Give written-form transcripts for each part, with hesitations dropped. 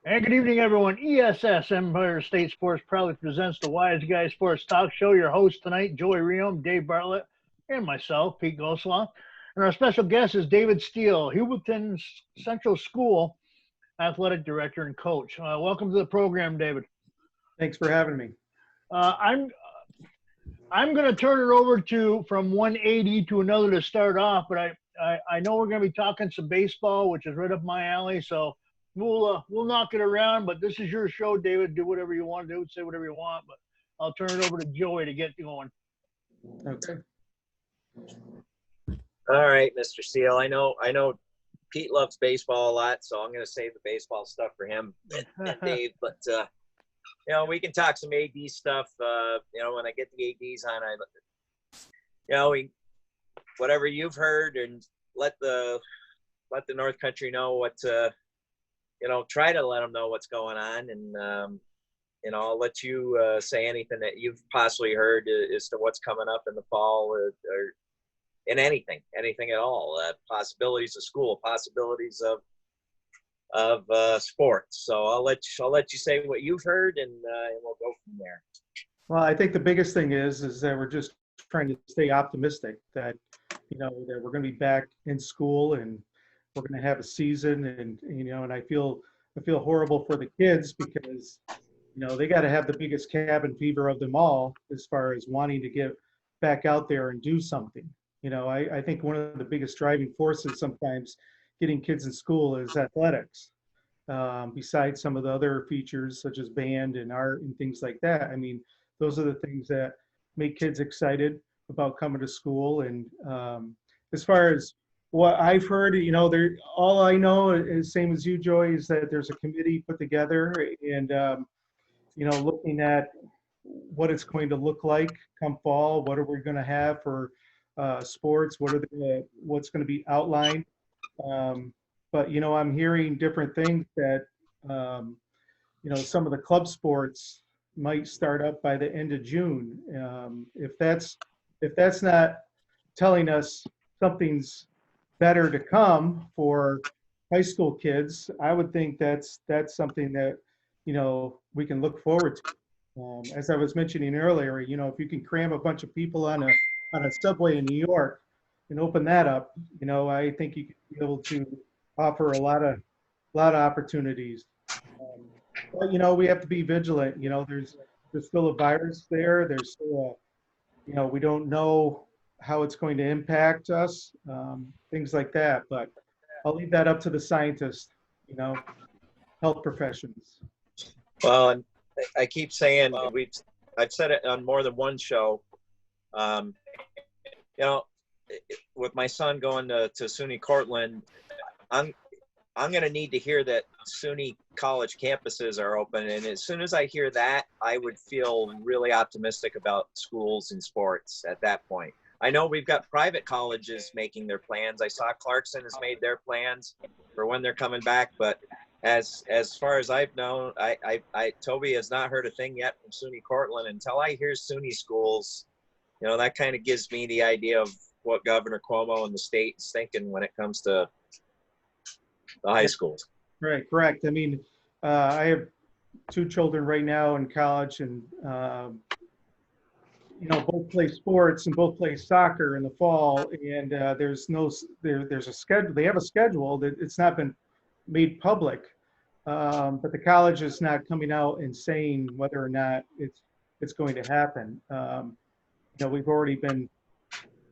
And good evening, everyone. ESS, Empire State Sports, proudly presents the Wise Guy Sports Talk Show. Your host tonight, Joey Riom, Dave Bartlett, and myself, Pete Goselaw. And our special guest is David Steele, Heuvelton Central School Athletic Director and Coach. Welcome to the program, David. Thanks for having me. Uh, I'm I'm going to turn it over to from 180 to another to start off, but I know we're going to be talking some baseball, which is right up my alley. So we'll knock it around. But this is your show, David. Do whatever you want to do, say whatever you want. But I'll turn it over to Joey to get going. Okay. All right, Mr. Steele. I know Pete loves baseball a lot, so I'm going to save the baseball stuff for him and Dave. But we can talk some AD stuff. When I get the ADs on, whatever you've heard, and let the North Country know what try to let them know what's going on, and I'll let you say anything that you've possibly heard as to what's coming up in the fall or in anything at all. Possibilities of school, possibilities of sports. So I'll let you say what you've heard, and we'll go from there. Well, I think the biggest thing is that we're just trying to stay optimistic that that we're going to be back in school and we're going to have a season, and I feel horrible for the kids because they got to have the biggest cabin fever of them all as far as wanting to get back out there and do something. I think one of the biggest driving forces sometimes getting kids in school is athletics. Besides some of the other features such as band and art and things like that. I mean, those are the things that make kids excited about coming to school. And as far as what I've heard, all I know is same as you, Joy, is that there's a committee put together and, looking at what it's going to look like come fall. What are we going to have for sports? What's going to be outlined? But I'm hearing different things that some of the club sports might start up by the end of June. If that's not telling us something's better to come for high school kids, I would think that's something that we can look forward to. As I was mentioning earlier, if you can cram a bunch of people on a subway in New York and open that up, I think you could be able to offer a lot of opportunities. But we have to be vigilant. There's still a virus there. There's still we don't know how it's going to impact us, things like that. But I'll leave that up to the scientists, health professions. Well, and I keep saying I've said it on more than one show. With my son going to SUNY Cortland, I'm going to need to hear that SUNY college campuses are open. And as soon as I hear that, I would feel really optimistic about schools and sports at that point. I know we've got private colleges making their plans. I saw Clarkson has made their plans for when they're coming back. But as far as I've known, Toby has not heard a thing yet from SUNY Cortland. Until I hear SUNY schools, that kind of gives me the idea of what Governor Cuomo and the state is thinking when it comes to the high schools. Right, correct. I mean, I have two children right now in college, and both play sports and both play soccer in the fall. And there's a schedule. They have a schedule that it's not been made public, but the college is not coming out and saying whether or not it's going to happen. We've already been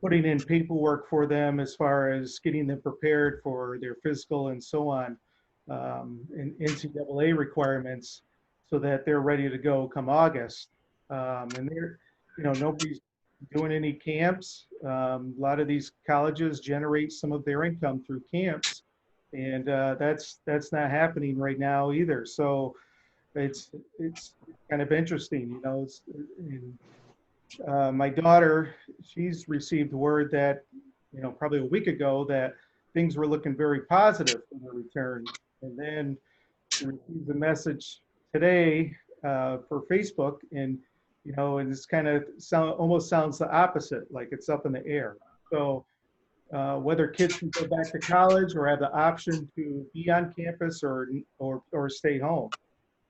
putting in paperwork for them as far as getting them prepared for their physical and so on, and NCAA requirements so that they're ready to go come August. And they're, nobody's doing any camps. A lot of these colleges generate some of their income through camps, and that's not happening right now either. So it's kind of interesting, my daughter, she's received word that, probably a week ago that things were looking very positive for her return. And then she received a message today for Facebook, and, and it's kind of almost sounds the opposite, like it's up in the air. So whether kids can go back to college or have the option to be on campus or stay home.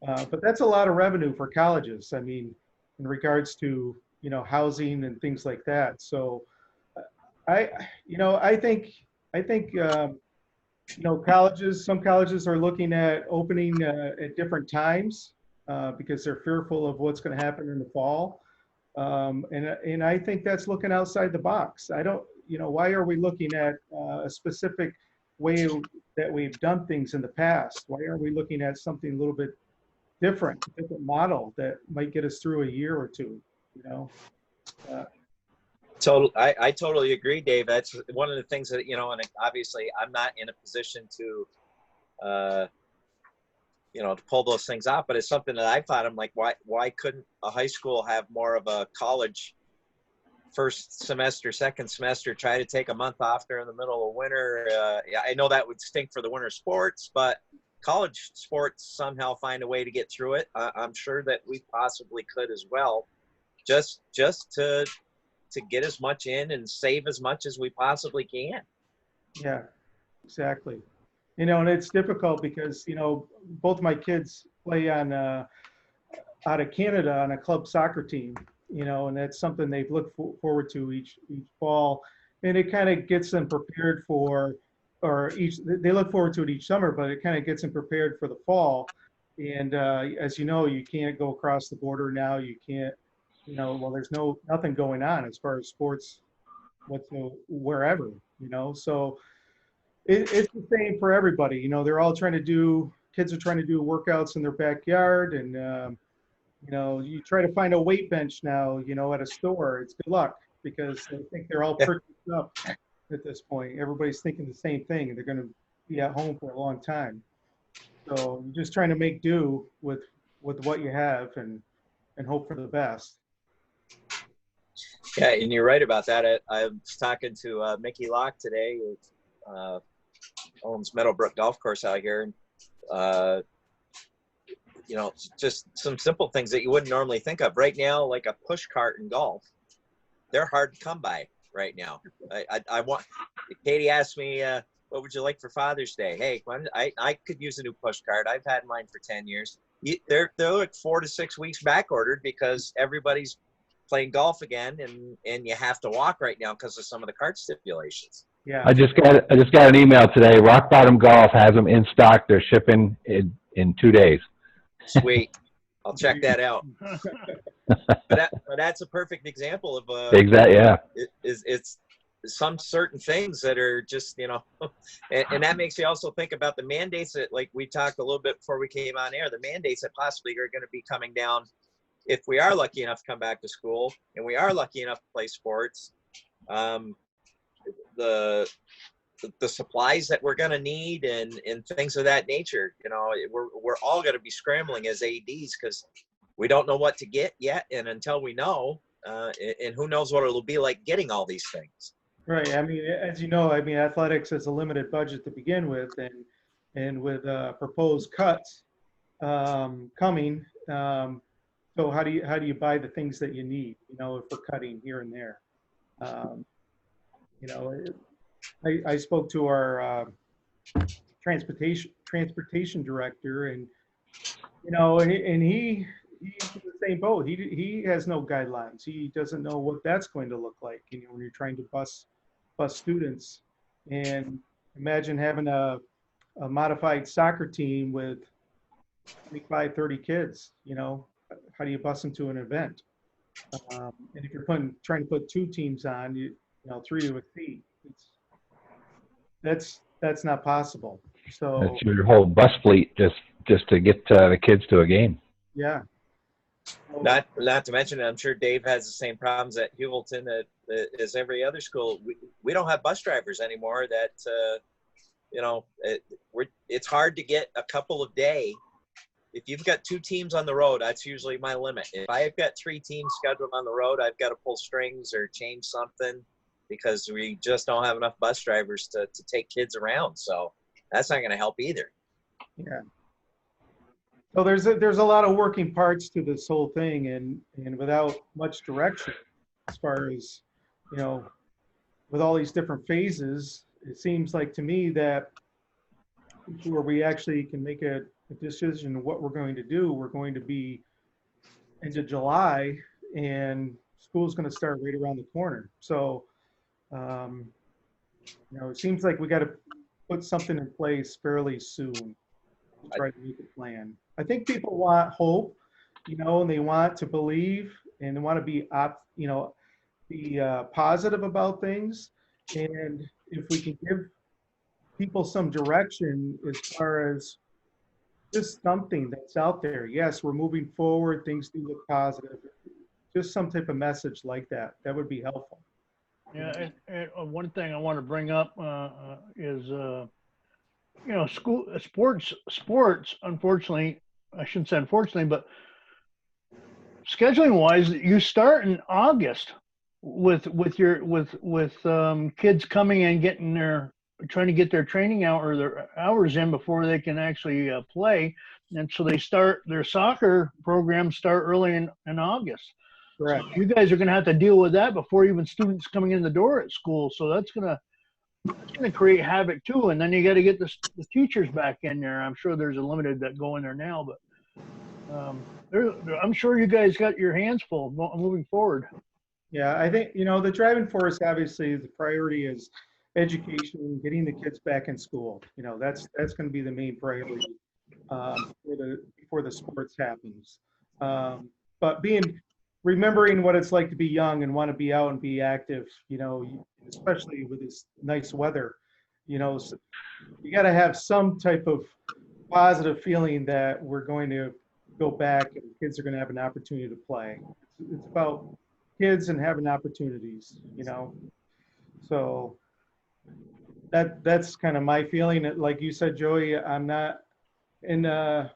But that's a lot of revenue for colleges. I mean, in regards to, housing and things like that. So I think some colleges are looking at opening at different times because they're fearful of what's going to happen in the fall. And I think that's looking outside the box. I don't, why are we looking at a specific way that we've done things in the past? Why are we looking at something a little bit different model that might get us through a year or two, I totally agree, Dave. That's one of the things that, and obviously I'm not in a position to, to pull those things off, but it's something that I thought, I'm like, why couldn't a high school have more of a college first semester, second semester, try to take a month off during the middle of winter? I know that would stink for the winter sports, but college sports somehow find a way to get through it. I'm sure that we possibly could as well, just to get as much in and save as much as we possibly can. Yeah, exactly. And it's difficult because, both my kids play on out of Canada on a club soccer team, and that's something they've looked forward to each fall. And it kind of gets them prepared they look forward to it each summer, but it kind of gets them prepared for the fall. And as you know, you can't go across the border now. You can't, there's nothing going on as far as sports, wherever, so it's the same for everybody. They're all kids are trying to do workouts in their backyard. And, you try to find a weight bench now, at a store, it's good luck because they think they're all purchased up at this point. Everybody's thinking the same thing and they're going to be at home for a long time. So you're just trying to make do with what you have and hope for the best. Yeah, and you're right about that. I was talking to Mickey Locke today, who owns Meadowbrook Golf Course out here. Just some simple things that you wouldn't normally think of. Right now, like a push cart in golf, they're hard to come by right now. Katie asked me, what would you like for Father's Day? Hey, I could use a new push cart. I've had mine for 10 years. They're like 4 to 6 weeks back ordered because everybody's playing golf again, and you have to walk right now because of some of the cart stipulations. Yeah. I just got an email today. Rock Bottom Golf has them in stock. They're shipping in 2 days. Sweet. I'll check that out. But that's a perfect example of Exactly. Yeah. It's some certain things that are just, and that makes you also think about the mandates that, like we talked a little bit before we came on air, the mandates that possibly are going to be coming down if we are lucky enough to come back to school and we are lucky enough to play sports. The supplies that we're going to need and things of that nature, we're all going to be scrambling as ADs because we don't know what to get yet. And until we know, and who knows what it'll be like getting all these things. Right. I mean, as you know, athletics has a limited budget to begin with, and with proposed cuts coming. So how do you buy the things that you need? If we're cutting here and there. I spoke to our transportation director, and and he's in the same boat. He has no guidelines. He doesn't know what that's going to look like. When you're trying to bus students, and imagine having a modified soccer team with 25, 30 kids. How do you bus them to an event? And if you're trying to put 2 teams on, 3 to a seat, that's not possible. So That's your whole bus fleet just to get the kids to a game. Yeah. Not to mention, I'm sure Dave has the same problems at Heuvelton as every other school. We don't have bus drivers anymore. That it's hard to get a couple a day. If you've got 2 teams on the road, that's usually my limit. If I've got 3 teams scheduled on the road, I've got to pull strings or change something because we just don't have enough bus drivers to take kids around. So that's not going to help either. Yeah. So there's a lot of working parts to this whole thing, and without much direction as far as with all these different phases, it seems like to me that before we actually can make a decision of what we're going to do, we're going to be into July, and school's going to start right around the corner. So, it seems like we got to put something in place fairly soon to try to make a plan. I think people want hope, and they want to believe and they want to be positive about things. And if we can give people some direction as far as just something that's out there. Yes, we're moving forward. Things do look positive. Just some type of message like that. That would be helpful. Yeah, and one thing I want to bring up is, sports. Unfortunately, I shouldn't say unfortunately, but scheduling wise, you start in August with kids coming and trying to get their training out or their hours in before they can actually play. And so they start their soccer programs start early in August. Correct. So you guys are going to have to deal with that before even students coming in the door at school. So that's going to create havoc too. And then you got to get the teachers back in there. I'm sure there's a limited that go in there now, but I'm sure you guys got your hands full moving forward. Yeah, I think, the driving force, obviously, the priority is education, getting the kids back in school. That's going to be the main priority before the sports happens. But remembering what it's like to be young and want to be out and be active, especially with this nice weather, so you got to have some type of positive feeling that we're going to go back and kids are going to have an opportunity to play. It's about kids and having opportunities, so that's kind of my feeling. Like you said, Joey, I'm not in the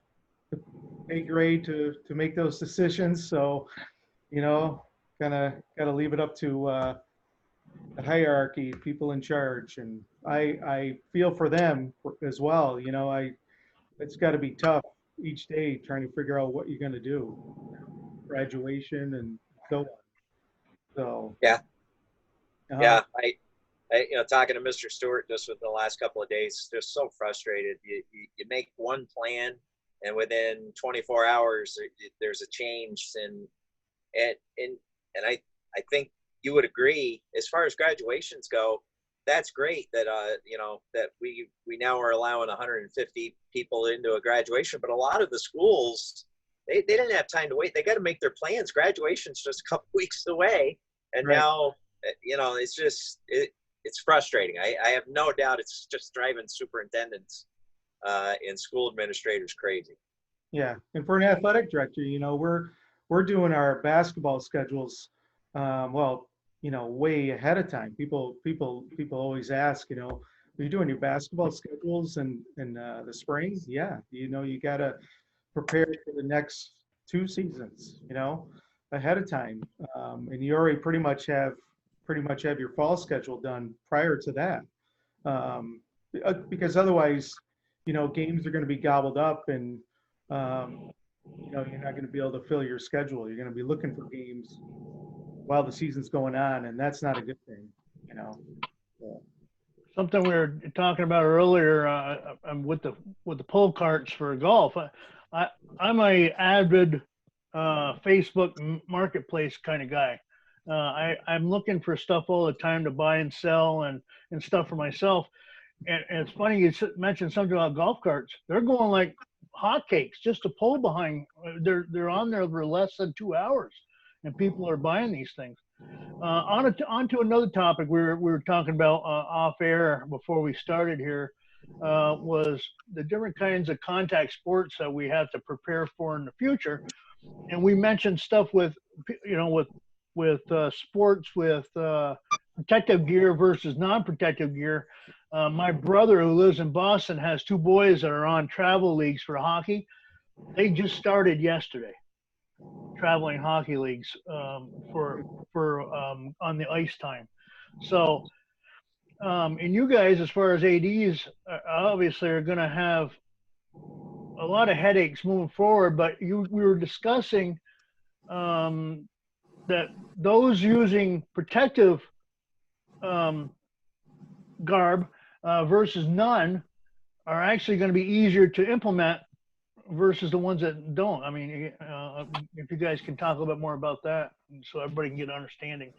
A grade to make those decisions, so kind of got to leave it up to the hierarchy, people in charge, and I feel for them as well. It's got to be tough each day trying to figure out what you're going to do, graduation and so on. So yeah. I talking to Mr. Stewart just with the last couple of days, just so frustrated. You make one plan, and within 24 hours there's a change, and I think you would agree, as far as graduations go, that's great that that we now are allowing 150 people into a graduation, but a lot of the schools, they didn't have time to wait. They got to make their plans. Graduation's just a couple weeks away, and right now it's just it's frustrating. I have no doubt it's just driving superintendents and school administrators crazy. Yeah, and for an athletic director, we're doing our basketball schedules way ahead of time. People always ask, are you doing your basketball schedules in the spring? Yeah, you got to prepare for the next 2 seasons, ahead of time, and you already pretty much have your fall schedule done prior to that, because otherwise, games are going to be gobbled up, and you're not going to be able to fill your schedule. You're going to be looking for games while the season's going on, and that's not a good thing, So. Something we were talking about earlier, with the pull carts for golf. I'm a avid Facebook marketplace kind of guy. I'm looking for stuff all the time to buy and sell and stuff for myself. And it's funny you mentioned something about golf carts. They're going like hotcakes just to pull behind. They're on there for less than 2 hours, and people are buying these things. On to another topic we were talking about off air before we started here, was the different kinds of contact sports that we have to prepare for in the future. And we mentioned stuff with sports with protective gear versus non-protective gear. My brother, who lives in Boston, has 2 boys that are on travel leagues for hockey. They just started yesterday, traveling hockey leagues for on the ice time. So, and you guys, as far as ADs, obviously are going to have a lot of headaches moving forward. But we were discussing that those using protective garb versus none are actually going to be easier to implement versus the ones that don't. I mean, if you guys can talk a little bit more about that, so everybody can get an understanding.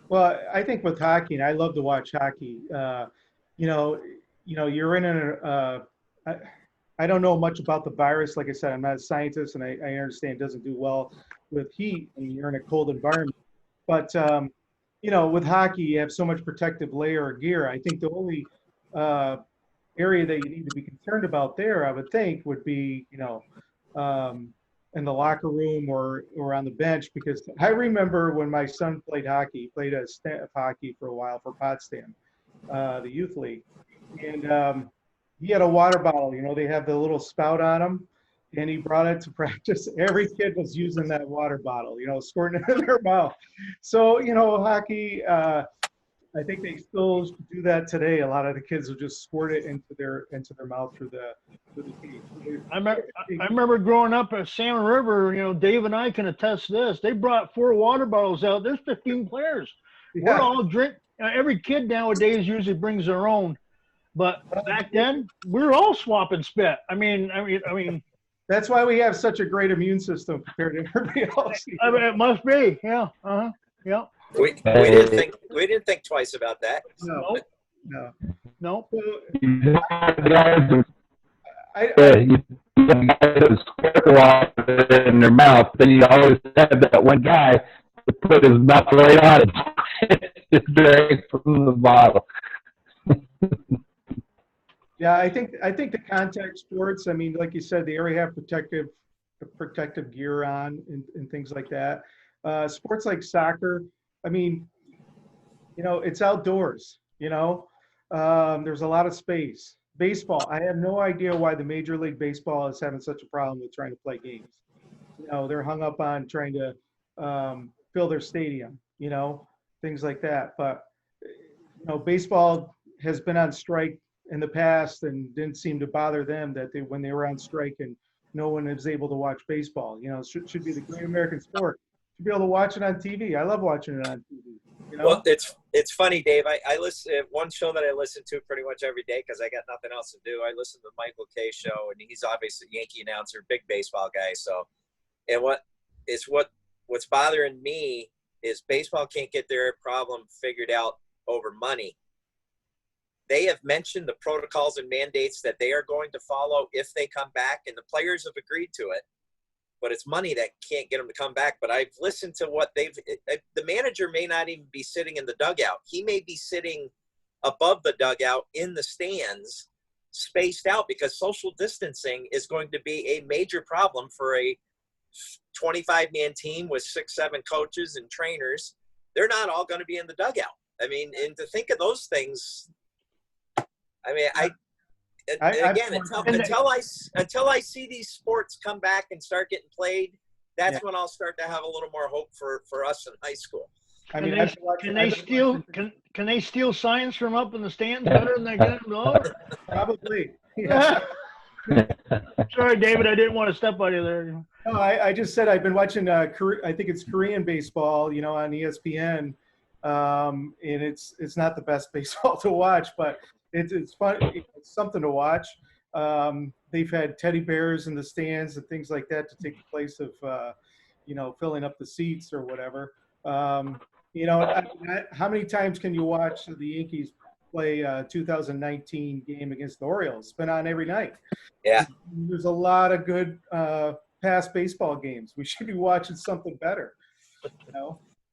Well, I think with hockey, and I love to watch hockey. You're in I don't know much about the virus. Like I said, I'm not a scientist, and I understand it doesn't do well with heat, and you're in a cold environment. But with hockey, you have so much protective layer of gear. I think the only area that you need to be concerned about there, I would think, would be in the locker room or on the bench, because I remember when my son played hockey, he played a staff hockey for a while for Potsdam, the youth league, and he had a water bottle. They have the little spout on them, and he brought it to practice. Every kid was using that water bottle, squirting it in their mouth. So hockey. I think they still do that today. A lot of the kids will just squirt it into their mouth through the cage. I remember growing up at Salmon River. Dave and I can attest to this. They brought 4 water bottles out. There's 15 players. Yeah. We're all drink. Every kid nowadays usually brings their own, but back then we were all swapping spit. I mean. That's why we have such a great immune system compared to everybody else. It must be. Yeah. Yeah. We didn't think twice about that. No. No. Squirt water in their mouth. Then you always had that one guy to put his mouth right on it, just drink from the bottle. Yeah, I think the contact sports. I mean, like you said, they already have protective gear on and things like that. Sports like soccer. I mean, it's outdoors, there's a lot of space. Baseball, I have no idea why the Major League Baseball is having such a problem with trying to play games. They're hung up on trying to fill their stadium, things like that. But, baseball has been on strike in the past and didn't seem to bother them when they were on strike and no one is able to watch baseball. Should be the great American sport. To be able to watch it on TV. I love watching it on TV. Well, it's funny, Dave. I listen one show that I listen to pretty much every day because I got nothing else to do. I listen to the Michael Kay show, and he's obviously a Yankee announcer, big baseball guy. So, and what's bothering me is baseball can't get their problem figured out over money. They have mentioned the protocols and mandates that they are going to follow if they come back, and the players have agreed to it. But it's money that can't get them to come back. But I've listened to what the manager may not even be sitting in the dugout. He may be sitting above the dugout in the stands, spaced out, because social distancing is going to be a major problem for a 25-man team with 6-7 coaches and trainers. They're not all going to be in the dugout. I mean, and to think of those things, I mean, until I see these sports come back and start getting played, that's when I'll start to have a little more hope for us in high school. Can they steal signs from up in the stands better than they get them over? Probably. Yeah. Sorry, David, I didn't want to step on you there. No, I just said I've been watching. I think it's Korean baseball, on ESPN, and it's not the best baseball to watch, but it's fun. It's something to watch. They've had teddy bears in the stands and things like that to take the place of, filling up the seats or whatever. How many times can you watch the Yankees play a 2019 game against the Orioles? It's been on every night. Yeah. There's a lot of good past baseball games. We should be watching something better.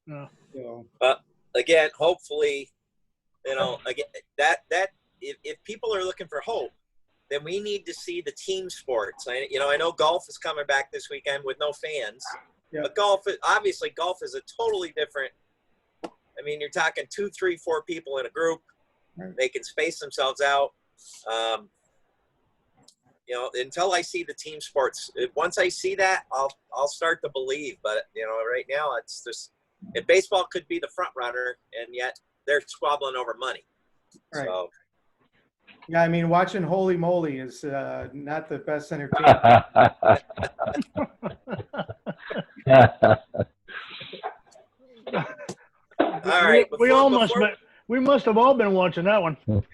Yeah. So. Again, hopefully, again, that if people are looking for hope, then we need to see the team sports. I know golf is coming back this weekend with no fans, but golf is a totally different. I mean, you're talking 2, 3, 4 people in a group. Right. They can space themselves out. Until I see the team sports, once I see that, I'll start to believe. But right now it's just, if baseball could be the front runner, and yet they're squabbling over money. Right. So. Yeah, I mean, watching Holy Moly is not the best entertainment. All right. We We must have all been watching that one. All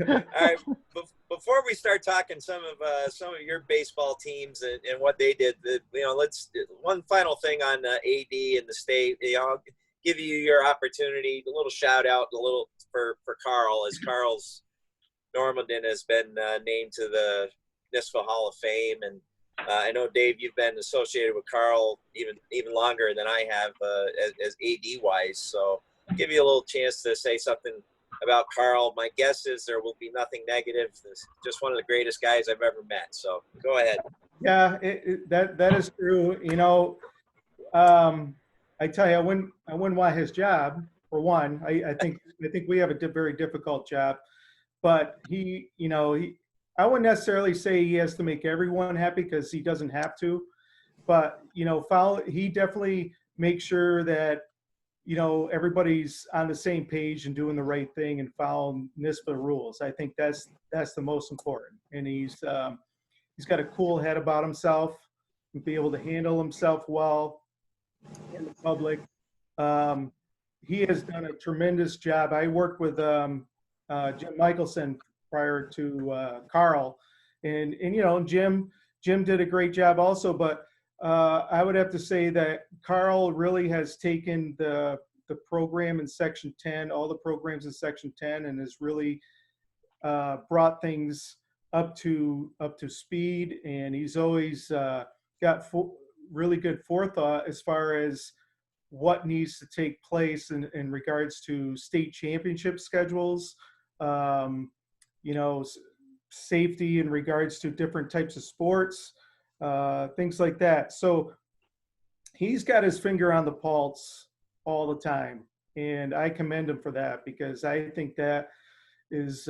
right. Before we start talking some of your baseball teams and what they did, let's one final thing on AD and the state. I'll give you your opportunity, a little shout out, a little for Carl, as Carl's Normandy has been named to the NISFA Hall of Fame, and I know Dave, you've been associated with Carl even longer than I have as AD wise. So I'll give you a little chance to say something about Carl. My guess is there will be nothing negative. He's just one of the greatest guys I've ever met. So go ahead. Yeah, that is true. I tell you, I wouldn't want his job for one. I think we have a very difficult job, but I wouldn't necessarily say he has to make everyone happy, because he doesn't have to. But he definitely makes sure that everybody's on the same page and doing the right thing and following NISPA rules. I think that's the most important. And he's got a cool head about himself and be able to handle himself well in the public. He has done a tremendous job. I worked with Jim Michelson prior to Carl, and Jim did a great job also. But I would have to say that Carl really has taken the program in Section 10, all the programs in Section 10, and has really brought things up to speed. And he's always got really good forethought as far as what needs to take place in regards to state championship schedules, safety in regards to different types of sports, things like that. So he's got his finger on the pulse all the time, and I commend him for that, because I think that is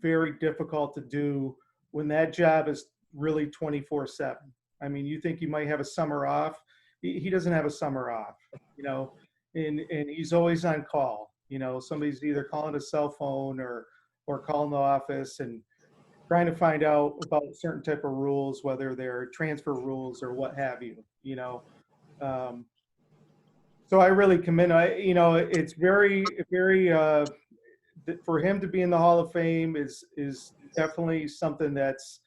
very difficult to do when that job is really 24/7. I mean, you think you might have a summer off. He doesn't have a summer off, and he's always on call. Somebody's either calling a cell phone or calling the office and trying to find out about certain type of rules, whether they're transfer rules or what have you. So I really commend. It's very, very for him to be in the Hall of Fame is definitely something that's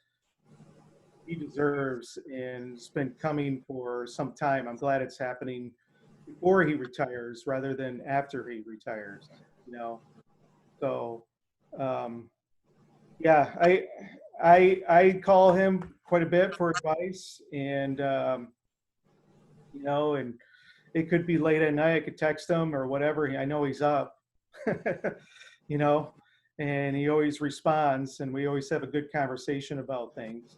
he deserves, and it's been coming for some time. I'm glad it's happening before he retires rather than after he retires. So yeah, I call him quite a bit for advice, and and it could be late at night. I could text him or whatever. I know he's up, and he always responds, and we always have a good conversation about things.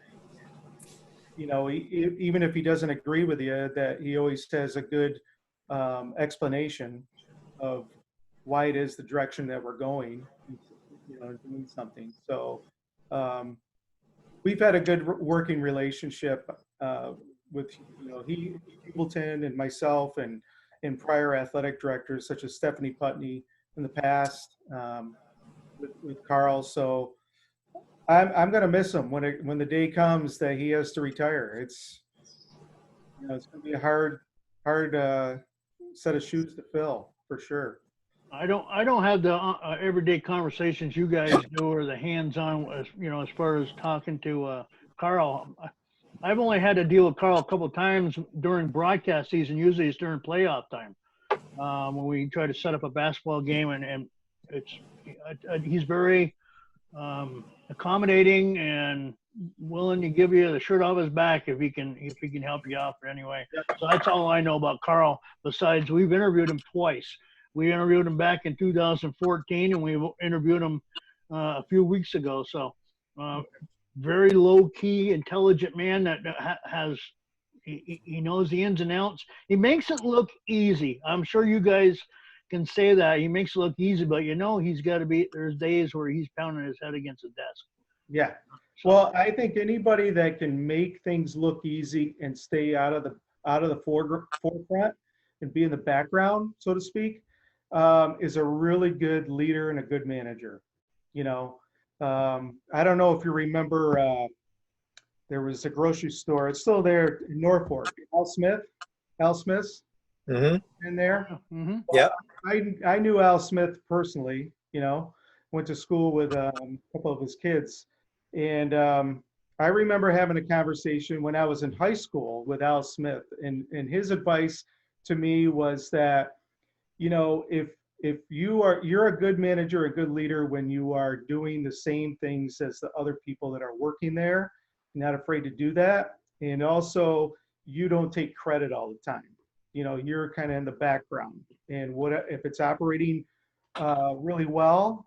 Even if he doesn't agree with you, that he always has a good explanation of why it is the direction that we're going, doing something. So we've had a good working relationship with Heuvelton and myself and prior athletic directors such as Stephanie Putney in the past, with Carl. So I'm going to miss him when the day comes that he has to retire. It's going to be a hard set of shoes to fill, for sure. I don't have the everyday conversations you guys do, or the hands-on, as far as talking to Carl. I've only had to deal with Carl a couple of times during broadcast season. Usually it's during playoff time, when we try to set up a basketball game, and he's very accommodating and willing to give you the shirt off his back if he can help you out anyway. So that's all I know about Carl. Besides, we've interviewed him twice. We interviewed him back in 2014, and we interviewed him a few weeks ago. So very low-key, intelligent man that he knows the ins and outs. He makes it look easy. I'm sure you guys can say that. He makes it look easy, but he's got to be. There's days where he's pounding his head against the desk. Yeah. Well, I think anybody that can make things look easy and stay out of the forefront and be in the background, so to speak, is a really good leader and a good manager. I don't know if you remember, there was a grocery store. It's still there in Norfolk. Al Smith's. in there. Mm-hmm. Yep. I knew Al Smith personally, went to school with a couple of his kids. And I remember having a conversation when I was in high school with Al Smith. And his advice to me was that, if you're a good manager, a good leader when you are doing the same things as the other people that are working there, not afraid to do that. And also you don't take credit all the time. You're kind of in the background, and what if it's operating really well,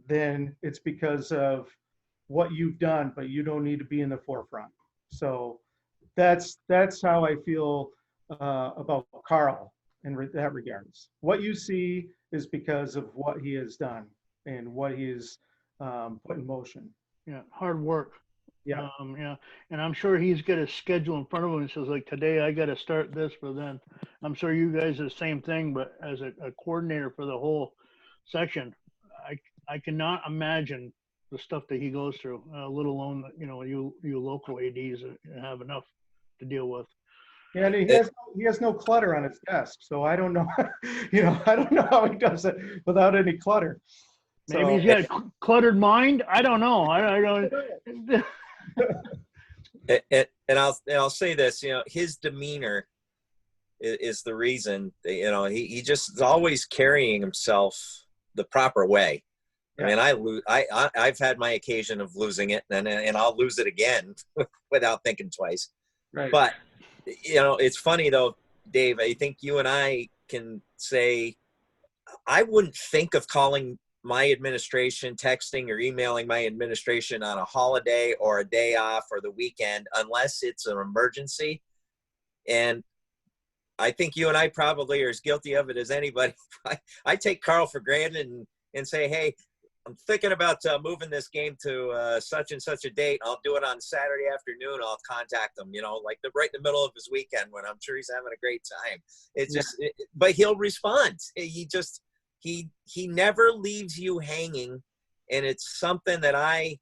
then it's because of what you've done, but you don't need to be in the forefront. So that's how I feel about Carl in that regards. What you see is because of what he has done and what he has put in motion. Yeah, hard work. Yeah. Yeah, and I'm sure he's got a schedule in front of him and says, like, today I got to start this for then. I'm sure you guys are the same thing, but as a coordinator for the whole section, I cannot imagine the stuff that he goes through, let alone, you local ADs have enough to deal with. Yeah, and he has no clutter on his desk, so I don't know, I don't know how he does it without any clutter. Maybe he's got a cluttered mind. I don't know. I don't. And I'll say this, his demeanor is the reason, he just is always carrying himself the proper way. Yeah. I mean, I've had my occasion of losing it, and I'll lose it again without thinking twice. Right. But, it's funny though, Dave, I think you and I can say, I wouldn't think of calling my administration, texting or emailing my administration on a holiday or a day off or the weekend, unless it's an emergency. And I think you and I probably are as guilty of it as anybody. I take Carl for granted and say, hey, I'm thinking about moving this game to such and such a date. I'll do it on Saturday afternoon. I'll contact him, like right in the middle of his weekend when I'm sure he's having a great time. It's just, but he'll respond. He never leaves you hanging, and it's something that I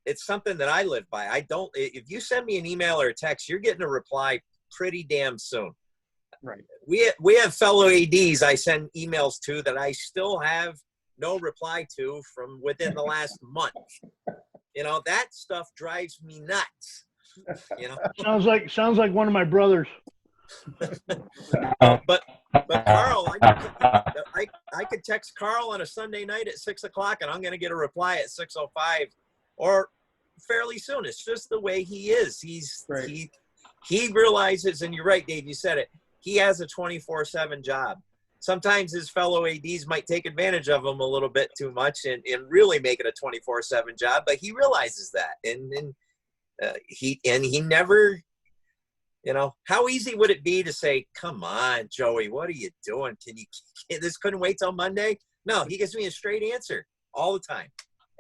live by. I don't, if you send me an email or a text, you're getting a reply pretty damn soon. Right. We have fellow ADs I send emails to that I still have no reply to from within the last month. That stuff drives me nuts. Sounds like one of my brothers. But Carl, I could text Carl on a Sunday night at 6:00 and I'm going to get a reply at 6:05 or fairly soon. It's just the way he is. He realizes, and you're right, Dave, you said it. He has a 24/7 job. Sometimes his fellow ADs might take advantage of him a little bit too much and really make it a 24/7 job, but he realizes that. And he never, how easy would it be to say, come on, Joey, what are you doing? This couldn't wait till Monday? No, he gives me a straight answer all the time,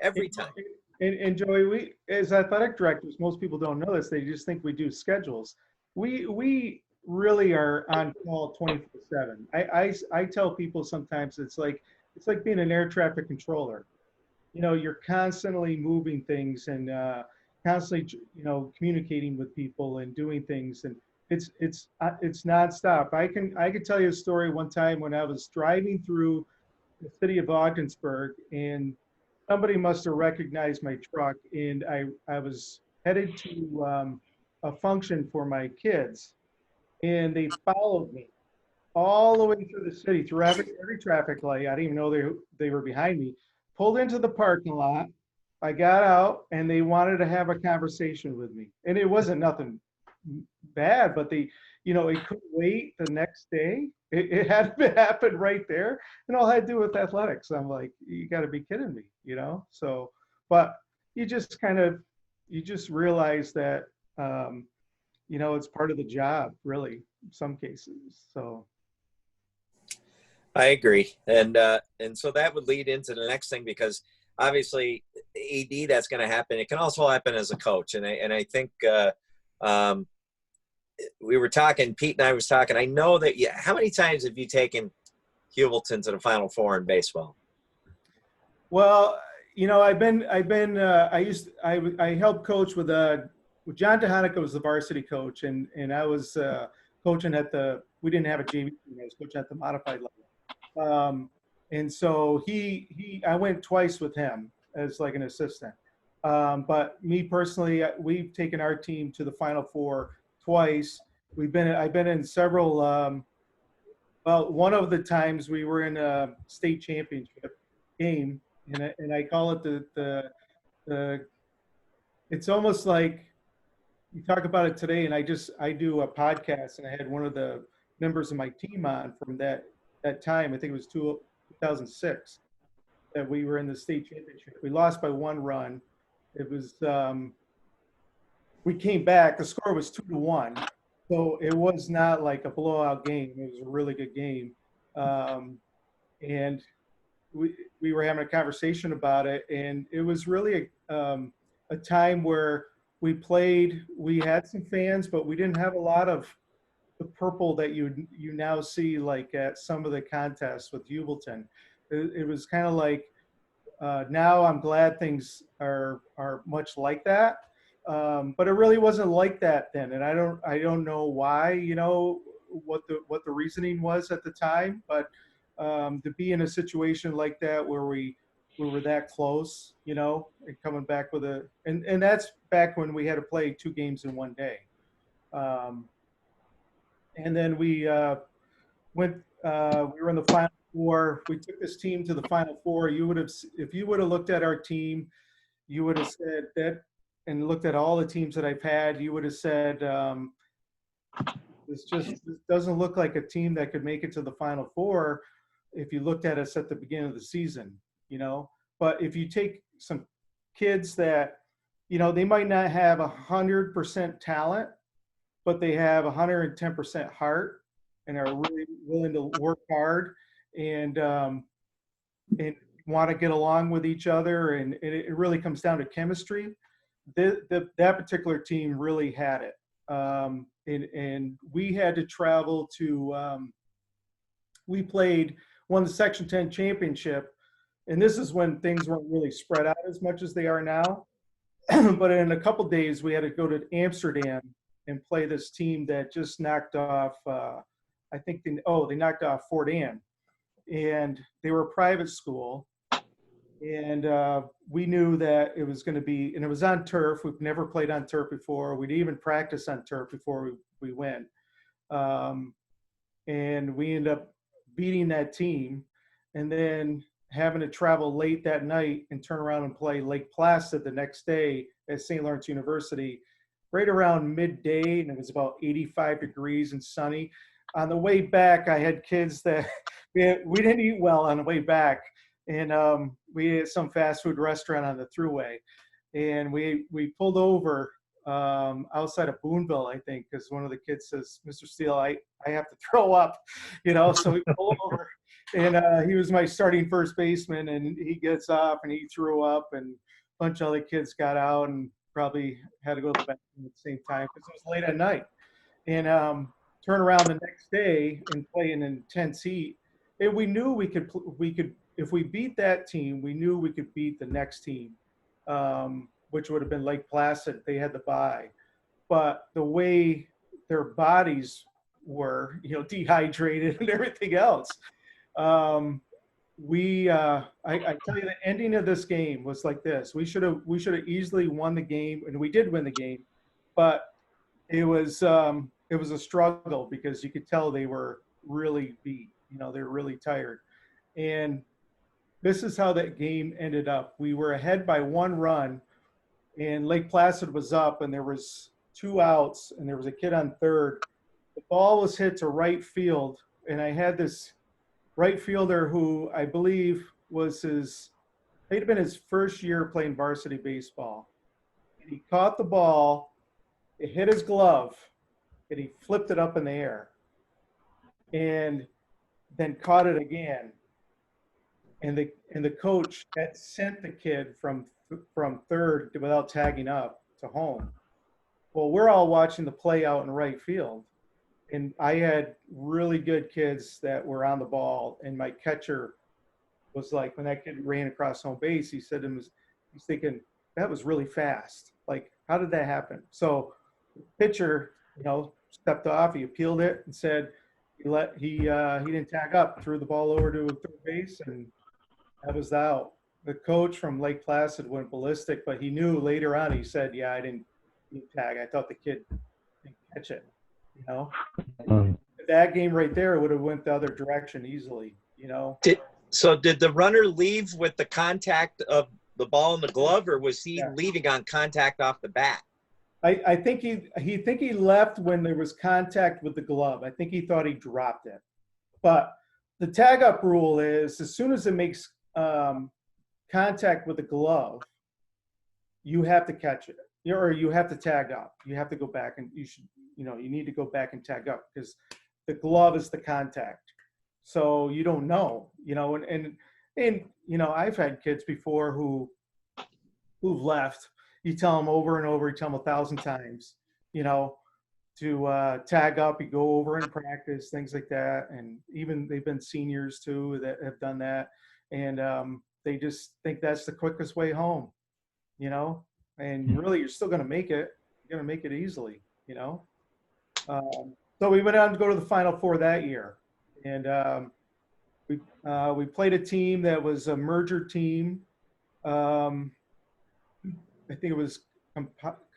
every time. And Joey, we, as athletic directors, most people don't know this. They just think we do schedules. We really are on call 24/7. I tell people sometimes it's like being an air traffic controller. You're constantly moving things and constantly, communicating with people and doing things, and it's nonstop. I could tell you a story one time when I was driving through the city of Ogdensburg, and somebody must have recognized my truck, and I was headed to a function for my kids, and they followed me all the way through the city, through every traffic light. I didn't even know they were behind me. Pulled into the parking lot. I got out, and they wanted to have a conversation with me. And it wasn't nothing bad, but it couldn't wait the next day. It had to happen right there. And all I had to do with athletics. I'm like, you got to be kidding me, So, but you just realize that, it's part of the job, really, in some cases. So. I agree. And so that would lead into the next thing, because obviously AD, that's going to happen. It can also happen as a coach. And I think we were talking, Pete and I was talking, I know that, how many times have you taken Heuvelton to the Final Four in baseball? Well, I helped coach with John DeHanica was the varsity coach, and I was coaching at we didn't have a JV team. I was coaching at the modified level. And so I went twice with him as like an assistant. But me personally, we've taken our team to the Final Four twice. I've been in several, well, one of the times we were in a state championship game, and I call it the it's almost like you talk about it today, and I do a podcast, and I had one of the members of my team on from that time. I think it was 2006 that we were in the state championship. We lost by 1 run. It was we came back. The score was 2-1, so it was not like a blowout game. It was a really good game, and we were having a conversation about it, and it was really a time where we played. We had some fans, but we didn't have a lot of the purple that you now see like at some of the contests with Heuvelton. It was kind of like now I'm glad things are much like that, but it really wasn't like that then, and I don't know why, what the reasoning was at the time, but to be in a situation like that where we were that close, and coming back with and that's back when we had to play 2 games in 1 day. And then we went, we were in the Final Four. We took this team to the Final Four. If you would have looked at our team, you would have said that, and looked at all the teams that I've had, you would have said, this doesn't look like a team that could make it to the Final Four if you looked at us at the beginning of the season, But if you take some kids that, they might not have 100% talent, but they have 110% heart and are really willing to work hard and want to get along with each other. And it really comes down to chemistry. That particular team really had it. And we had to travel to, we won the Section 10 championship. And this is when things weren't really spread out as much as they are now. But in a couple of days, we had to go to Amsterdam and play this team that just knocked off, I think they knocked off Fort Ann. And they were a private school. And we knew that it was going to be, and it was on turf. We've never played on turf before. We'd even practiced on turf before we went. And we ended up beating that team, and then having to travel late that night and turn around and play Lake Placid the next day at St. Lawrence University, right around midday, and it was about 85 degrees and sunny. On the way back, I had kids that we didn't eat well on the way back, and we ate at some fast food restaurant on the thruway, and we pulled over outside of Boonville, I think, because one of the kids says, "Mr. Steele, I have to throw up," so we pulled over, and he was my starting first baseman, and he gets off and he threw up, and a bunch of other kids got out and probably had to go to the bathroom at the same time because it was late at night. And turn around the next day and play an intense heat. And we knew we could, if we beat that team, we knew we could beat the next team, which would have been Lake Placid. They had the bye. But the way their bodies were, dehydrated and everything else, I tell you, the ending of this game was like this. We should have easily won the game, and we did win the game, but it was a struggle because you could tell they were really beat. They were really tired. And this is how that game ended up. We were ahead by 1 run, and Lake Placid was up, and there was 2 outs, and there was a kid on third. The ball was hit to right field, and I had this right fielder who I believe had been his first year playing varsity baseball. And he caught the ball, it hit his glove, and he flipped it up in the air and then caught it again. And the coach had sent the kid from third without tagging up to home. Well, we're all watching the play out in right field. And I had really good kids that were on the ball, and my catcher was like, when that kid ran across home base, he said he's thinking, that was really fast. Like, how did that happen? So the pitcher stepped off. He appealed it and said he didn't tag up, threw the ball over to third base, and that was out. The coach from Lake Placid went ballistic, but he knew later on. He said, "Yeah, I didn't tag. I thought the kid didn't catch it." That game right there would have went the other direction easily. Did the runner leave with the contact of the ball in the glove, or was he leaving on contact off the bat? I think he left when there was contact with the glove. I think he thought he dropped it. But the tag up rule is as soon as it makes contact with the glove, you have to catch it, or you have to tag up. You have to go back, and you need to go back and tag up because the glove is the contact. So you don't know, and I've had kids before who've left. You tell them over and over, you tell them 1,000 times, to tag up. You go over and practice, things like that. And even they've been seniors too that have done that. And they just think that's the quickest way home, and really you're still going to make it. You're going to make it easily, So we went on to go to the Final Four that year. And we played a team that was a merger team. I think it was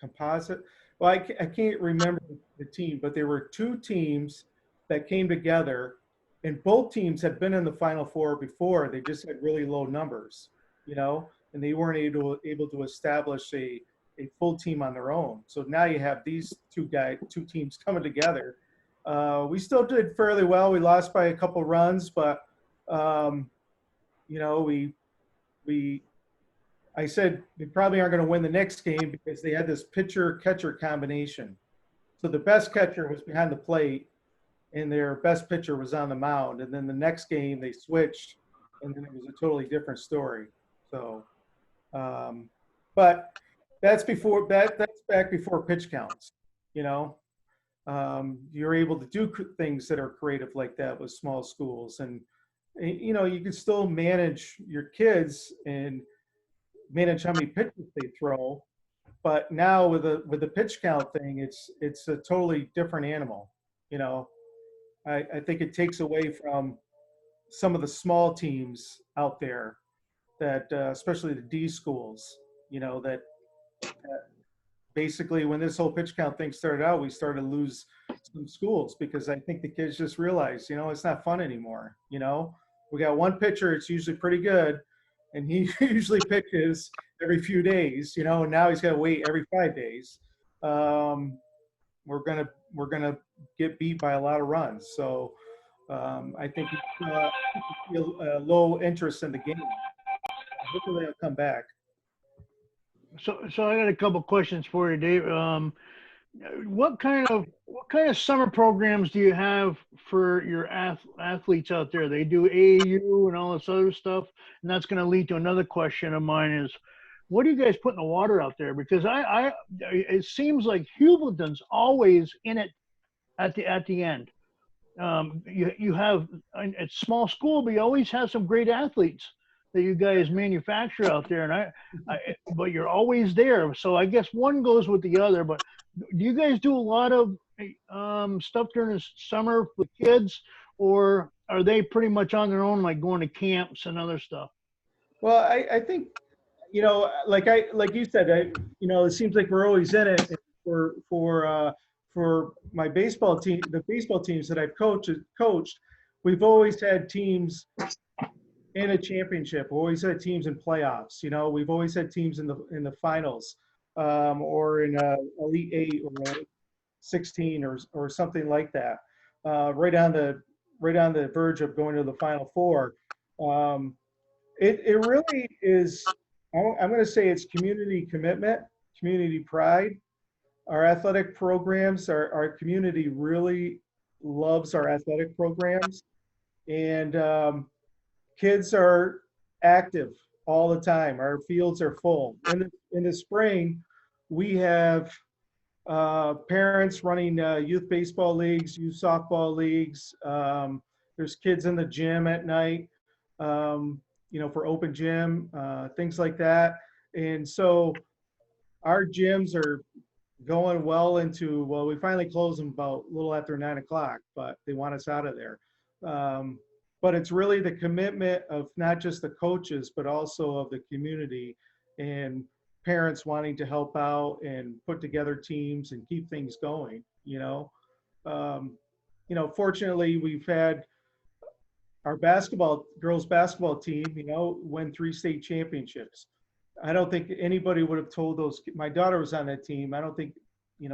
composite. Well, I can't remember the team, but there were two teams that came together, and both teams had been in the Final Four before. They just had really low numbers, and they weren't able to establish a full team on their own. So now you have these two teams coming together. We still did fairly well. We lost by a couple runs, but I said they probably aren't going to win the next game because they had this pitcher-catcher combination. So the best catcher was behind the plate, and their best pitcher was on the mound. And then the next game they switched, and then it was a totally different story. So, but that's back before pitch counts. You're able to do things that are creative like that with small schools, and you can still manage your kids and manage how many pitches they throw, but now with the pitch count thing, it's a totally different animal. I think it takes away from some of the small teams out there that, especially the D schools, that basically when this whole pitch count thing started out, we started to lose some schools because I think the kids just realized, it's not fun anymore. We got one pitcher, it's usually pretty good, and he usually pitches every few days, and now he's got to wait every 5 days. We're gonna get beat by a lot of runs. So I think feel low interest in the game. Hopefully they'll come back. So I got a couple questions for you, Dave. What kind of summer programs do you have for your athletes out there? They do AAU and all this other stuff, and that's going to lead to another question of mine: is what do you guys put in the water out there? Because it seems like Heuvelton's always in it at the end. You have it's small school, but you always have some great athletes that you guys manufacture out there, and but you're always there. So I guess one goes with the other. But do you guys do a lot of stuff during the summer with kids, or are they pretty much on their own, like going to camps and other stuff? Well, I think, like you said, it seems like we're always in it. For my baseball team, the baseball teams that I've coached, we've always had teams in a championship. We've always had teams in playoffs. We've always had teams in the finals, or in Elite 8 or 16 or something like that. Right on the verge of going to the Final Four. It really is. I'm going to say it's community commitment, community pride. Our athletic programs, our community really loves our athletic programs, and kids are active all the time. Our fields are full. In the spring, we have parents running youth baseball leagues, youth softball leagues. There's kids in the gym at night, for open gym, things like that. And so our gyms are going well into, well, we finally closed them about a little after 9 o'clock, but they want us out of there. But it's really the commitment of not just the coaches, but also of the community and parents wanting to help out and put together teams and keep things going, you know. Fortunately, we've had our girls basketball team, win 3 state championships. I don't think anybody would have told those. My daughter was on that team. I don't think,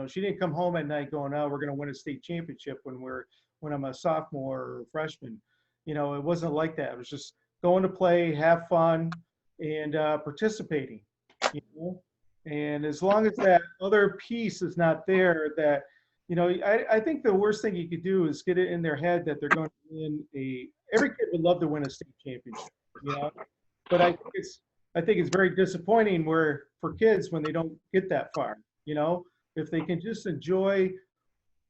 she didn't come home at night going, "Oh, we're going to win a state championship when I'm a sophomore or a freshman." It wasn't like that. It was just going to play, have fun, and participating. And as long as that other piece is not there, that I think the worst thing you could do is get it in their head that they're going to win every kid would love to win a state championship, but I think it's very disappointing for kids when they don't get that far, if they can just enjoy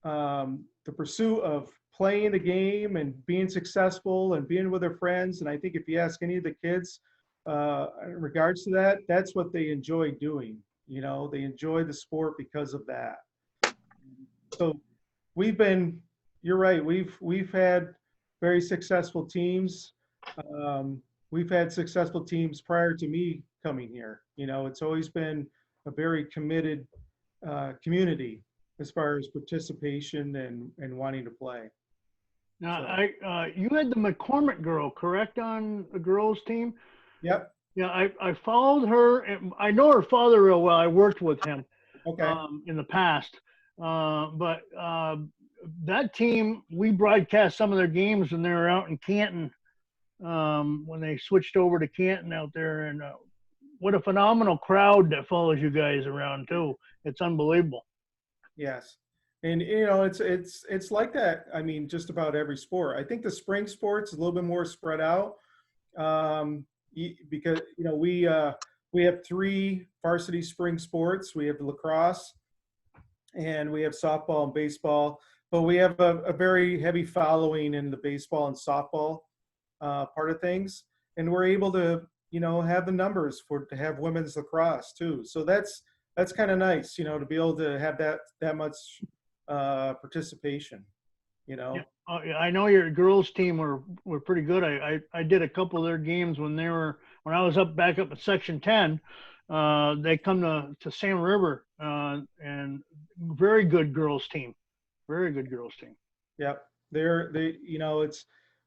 the pursuit of playing the game and being successful and being with their friends. And I think if you ask any of the kids in regards to that, that's what they enjoy doing. They enjoy the sport because of that. So you're right. We've had very successful teams. We've had successful teams prior to me coming here. It's always been a very committed community as far as participation and wanting to play. Now, you had the McCormick girl, correct, on the girls team? Yep. Yeah, I followed her. And I know her father real well. I worked with him in the past. But that team, we broadcast some of their games when they were out in Canton, when they switched over to Canton out there. And what a phenomenal crowd that follows you guys around, too. It's unbelievable. Yes. And, it's like that. I mean, just about every sport. I think the spring sports is a little bit more spread out because, we have 3 varsity spring sports. We have lacrosse and we have softball and baseball, but we have a very heavy following in the baseball and softball part of things. And we're able to, have the numbers to have women's lacrosse too. So that's kind of nice, to be able to have that much participation, Yeah. I know your girls team were pretty good. I did a couple of their games when I was back up at Section 10. They come to Sam River and very good girls team. Very good girls team. Yep.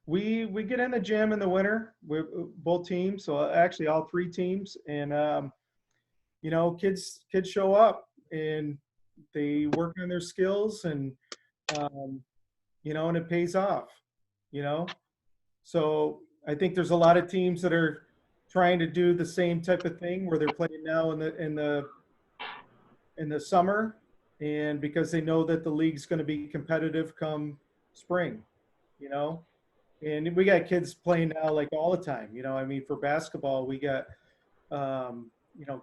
We get in the gym in the winter with both teams. So actually all 3 teams, and kids show up and they work on their skills and and it pays off, So I think there's a lot of teams that are trying to do the same type of thing where they're playing now in the summer, and because they know that the league's going to be competitive come spring, and we got kids playing now like all the time, for basketball, we got,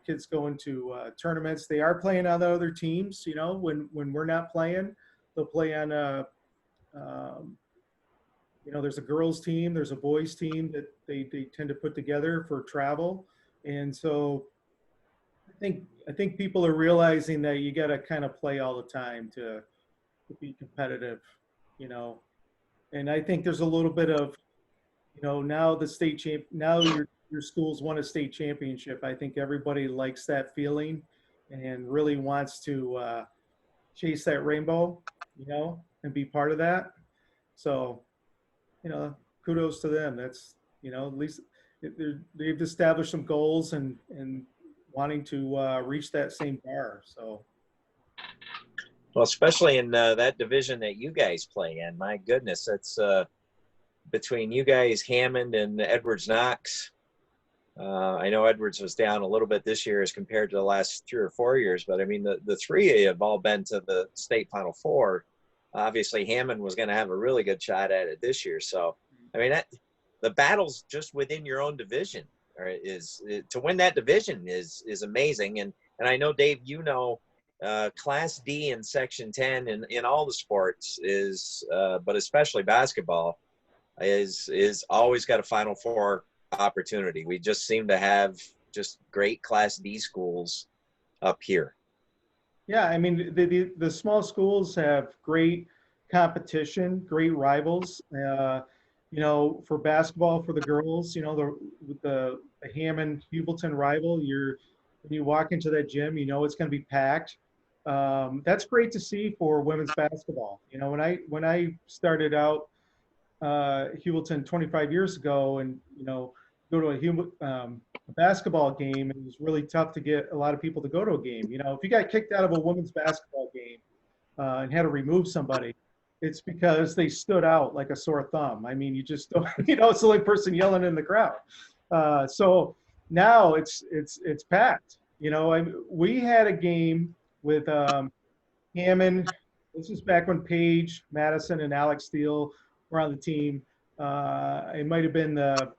kids going to tournaments. They are playing on the other teams, when we're not playing, they'll play on there's a girls team, there's a boys team that they tend to put together for travel. And so I think people are realizing that you got to kind of play all the time to be competitive, and I think there's a little bit of, now now your school's won a state championship. I think everybody likes that feeling and really wants to chase that rainbow, and be part of that. So, kudos to them. That's, at least they've established some goals and wanting to reach that same bar. So. Well, especially in that division that you guys play in, my goodness, that's between you guys, Hammond and Edwards Knox. I know Edwards was down a little bit this year as compared to the last 3 or 4 years, but I mean, the 3 have all been to the state Final Four. Obviously, Hammond was going to have a really good shot at it this year. So, I mean, the battles just within your own division to win that division is amazing. And I know, Dave, Class D in Section 10 in all the sports is, but especially basketball, is always got a Final Four opportunity. We just seem to have just great Class D schools up here. Yeah, I mean, the small schools have great competition, great rivals. For basketball for the girls, the Hammond-Heuvelton rival, when you walk into that gym, it's going to be packed. That's great to see for women's basketball. When I started out Heuvelton 25 years ago, and go to a basketball game, it was really tough to get a lot of people to go to a game. If you got kicked out of a women's basketball game and had to remove somebody, it's because they stood out like a sore thumb. I mean, you just don't, it's the only person yelling in the crowd. So now it's packed. We had a game with Hammond. This is back when Paige, Madison, and Alex Steele were on the team. It might have been the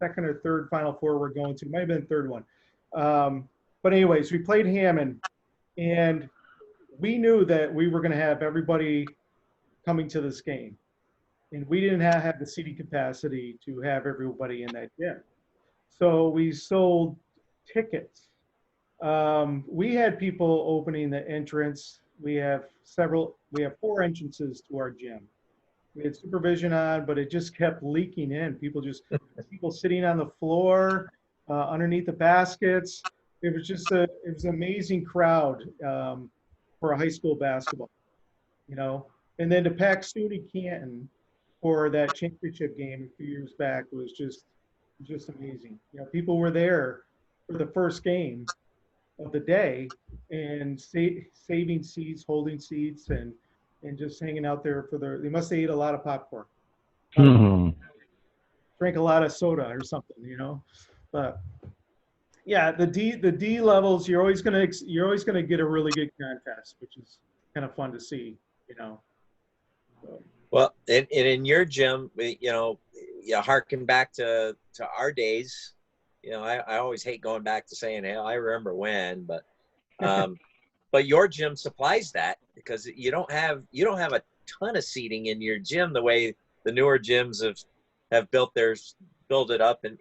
second or third Final Four we're going to. It might have been the third one. But anyways, we played Hammond, and we knew that we were going to have everybody coming to this game. And we didn't have the seating capacity to have everybody in that gym. So we sold tickets. We had people opening the entrance. We have 4 entrances to our gym. We had supervision on, but it just kept leaking in. People sitting on the floor, underneath the baskets. It was just it was an amazing crowd for a high school basketball, And then to pack SUNY Canton for that championship game a few years back was just amazing. People were there for the first game of the day and saving seats, holding seats, and just hanging out there they must have ate a lot of popcorn. Drank a lot of soda or something, but yeah, the D levels, you're always gonna get a really good contest, which is kind of fun to see, So. Well, and in your gym, you harken back to our days. I always hate going back to saying, hey, I remember when, but but your gym supplies that, because you don't have a ton of seating in your gym the way the newer gyms have built it up. And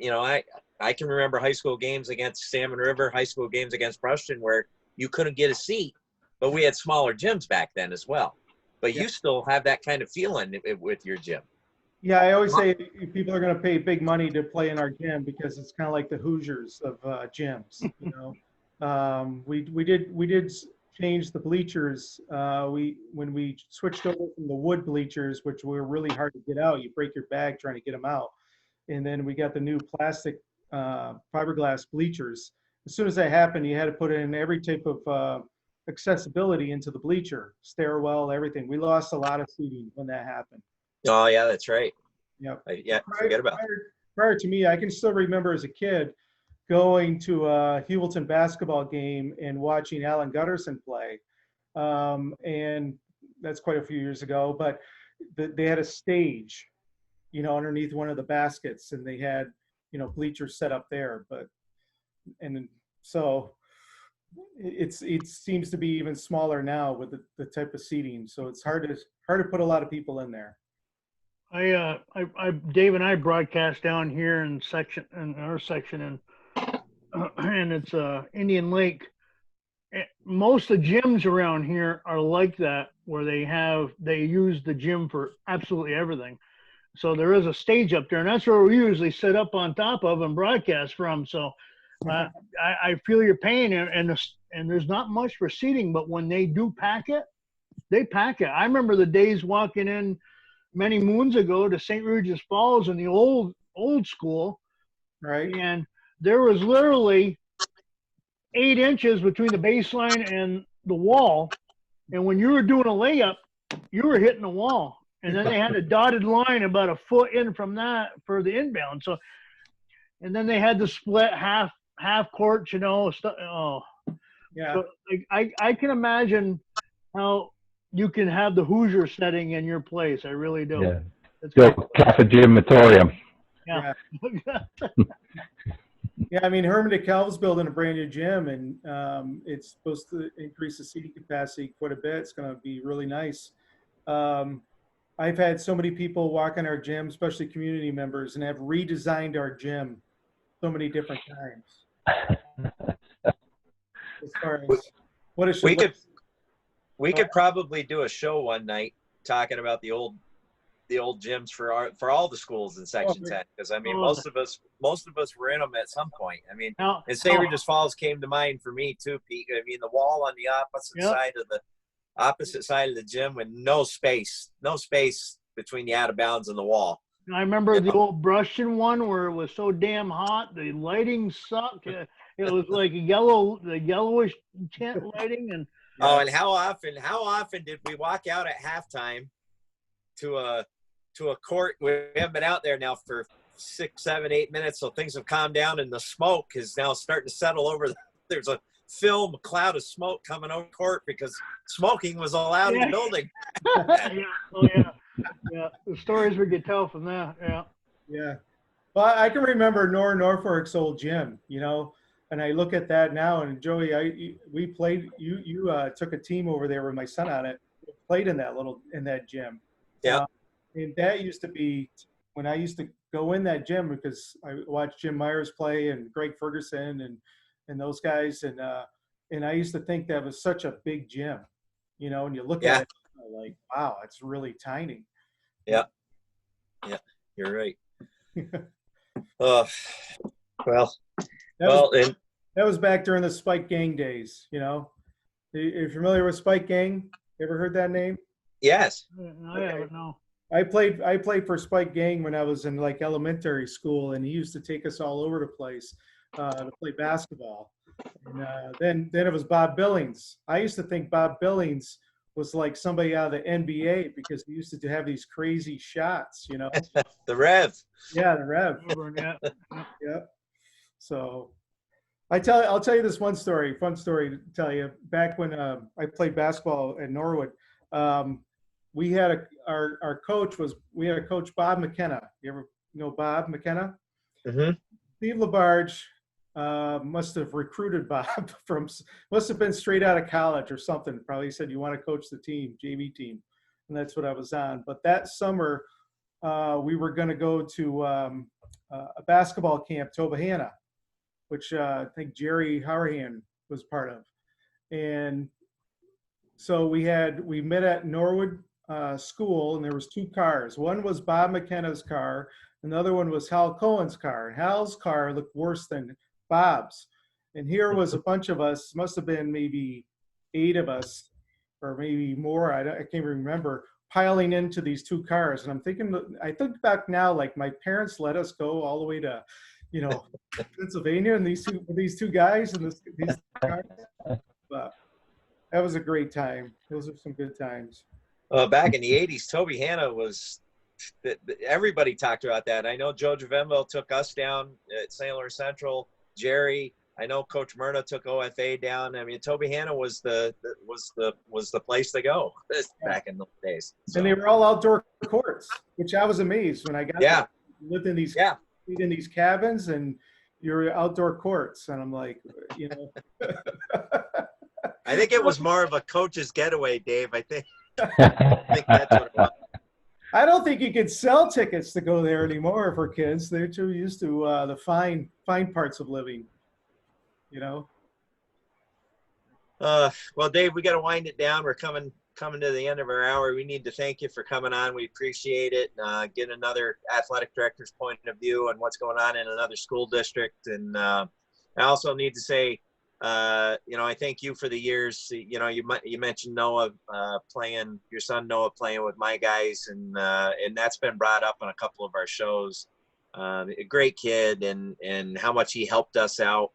I can remember high school games against Salmon River, high school games against Preston, where you couldn't get a seat, but we had smaller gyms back then as well. But you still have that kind of feeling with your gym. Yeah, I always say people are going to pay big money to play in our gym because it's kind of like the Hoosiers of gyms. We did change the bleachers. When we switched over from the wood bleachers, which were really hard to get out, you break your bag trying to get them out, and then we got the new plastic fiberglass bleachers. As soon as that happened, you had to put in every type of accessibility into the bleacher, stairwell, everything. We lost a lot of seating when that happened. Oh yeah, that's right. Yep. Forget about it. Prior to me, I can still remember as a kid going to a Heuvelton basketball game and watching Alan Gutterson play. And that's quite a few years ago, but they had a stage, underneath one of the baskets, and they had, bleachers set up there. So it seems to be even smaller now with the type of seating. So it's hard to put a lot of people in there. Dave and I broadcast down here in our section, and it's Indian Lake. Most of the gyms around here are like that, where they use the gym for absolutely everything. So there is a stage up there, and that's where we usually sit up on top of and broadcast from. So I feel your pain, and there's not much for seating, but when they do pack it, they pack it. I remember the days walking in many moons ago to St. Regis Falls in the old school, right? And there was literally 8 inches between the baseline and the wall, and when you were doing a layup, you were hitting the wall, and then they had a dotted line about a foot in from that for the inbound. So, and then they had the split half court, stuff. Oh, yeah. So I can imagine how you can have the Hoosier setting in your place. I really do. Yeah. Go Cafe Gymatorium. Yeah. Yeah, I mean, Herman DeKalb's building a brand new gym, and it's supposed to increase the seating capacity quite a bit. It's going to be really nice. I've had so many people walk in our gym, especially community members, and have redesigned our gym so many different times. As far as what it should We look. could probably do a show one night talking about the old gyms for all the schools in Section 10, because I mean most of us were in them at some point. I mean, and St. Regis Falls came to mind for me too, Pete. I mean, the wall on the opposite side of the gym with no space between the out of bounds and the wall. I remember the old Brushton one where it was so damn hot, the lighting sucked. It was like the yellowish tent lighting, and and how often did we walk out at halftime to a court? We haven't been out there now for 6, 7, 8 minutes, so things have calmed down, and the smoke is now starting to settle over. There's a cloud of smoke coming over the court because smoking was allowed in the building. Yeah, the stories we could tell from that. Yeah. Well, I can remember Norfolk's old gym, you know, and I look at that now, and Joey, we played. You took a team over there with my son on it. Played in that gym. Yeah. And that used to be when I used to go in that gym, because I watched Jim Myers play and Greg Ferguson and those guys, and I used to think that was such a big gym, you know, and you look at it like, wow, it's really tiny. Yeah, you're right. That was back during the Spike Gang days, you know. Are you familiar with Spike Gang? You ever heard that name? Yes. I haven't, no. I played for Spike Gang when I was in like elementary school, and he used to take us all over the place to play basketball. And then it was Bob Billings. I used to think Bob Billings was like somebody out of the NBA because he used to have these crazy shots, you know. The Rev. Yeah, the Rev. Yeah. So I'll tell you this fun story to tell you. Back when I played basketball at Norwood, we had our coach Bob McKenna. You ever know Bob McKenna? Mm-hmm. Steve LaBarge must have recruited Bob must have been straight out of college or something. Probably said, you want to coach the team, JV team. And that's what I was on. But that summer, we were going to go to a basketball camp, Tobyhanna, which I think Jerry Harahan was part of. And so we met at Norwood School, and there was 2 cars. One was Bob McKenna's car. Another one was Hal Cohen's car. And Hal's car looked worse than Bob's. And here was a bunch of us, must have been maybe 8 of us, or maybe more, I can't remember, piling into these 2 cars. And I'm thinking, I think back now, like my parents let us go all the way to, you know, Pennsylvania, and these two guys and these cars. But that was a great time. Those are some good times. Back in the 80s, Tobyhanna was, everybody talked about that. I know Joe Javembo took us down at St. Louis Central. Jerry, I know Coach Myrna took OFA down. I mean, Tobyhanna was the place to go back in those days. So. And they were all outdoor courts, which I was amazed when I got there. Lived in these cabins, and you're outdoor courts, and I'm like, you know. I think it was more of a coach's getaway, Dave. I think that's what it was. I don't think you could sell tickets to go there anymore for kids. They're too used to the fine parts of living, you know. Well, Dave, we got to wind it down. We're coming to the end of our hour. We need to thank you for coming on. We appreciate it. Get another athletic director's point of view on what's going on in another school district. And I also need to say, you know, I thank you for the years. You know, you mentioned Noah your son Noah playing with my guys, and that's been brought up on a couple of our shows. A great kid, and how much he helped us out,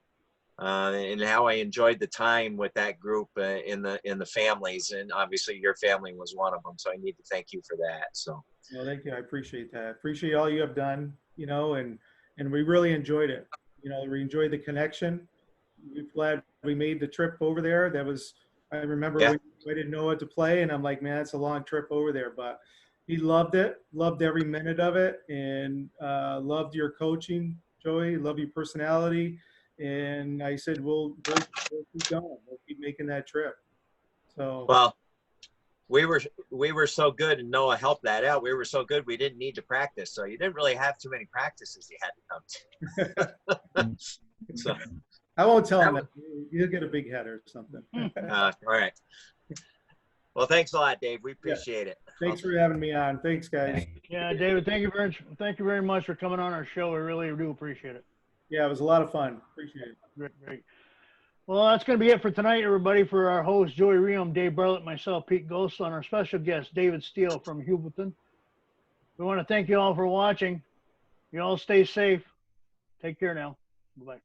and how I enjoyed the time with that group in the families, and obviously your family was one of them. So I need to thank you for that. So. Well, thank you. I appreciate that. I appreciate all you have done. You know, and we really enjoyed it. You know, we enjoyed the connection. We're glad we made the trip over there. I remember when I didn't know what to play, and I'm like, man, it's a long trip over there. But he loved it, loved every minute of it, and loved your coaching, Joey, loved your personality. And I said, we'll keep going. We'll keep making that trip. So. Well, we were so good, and Noah helped that out. We were so good, we didn't need to practice. So you didn't really have too many practices you had to come to. So. I won't tell him that. He'll get a big head or something. All right. Well, thanks a lot, Dave. We appreciate it. Thanks for having me on. Thanks, guys. Yeah, David, thank you very much for coming on our show. We really do appreciate it. Yeah, it was a lot of fun. Appreciate it. Great. Well, that's going to be it for tonight, everybody. For our host, Joey Ream, Dave Bartlett, myself, Pete Ghost, and our special guest, David Steele from Heuvelton. We want to thank you all for watching. You all stay safe. Take care now. Bye-bye.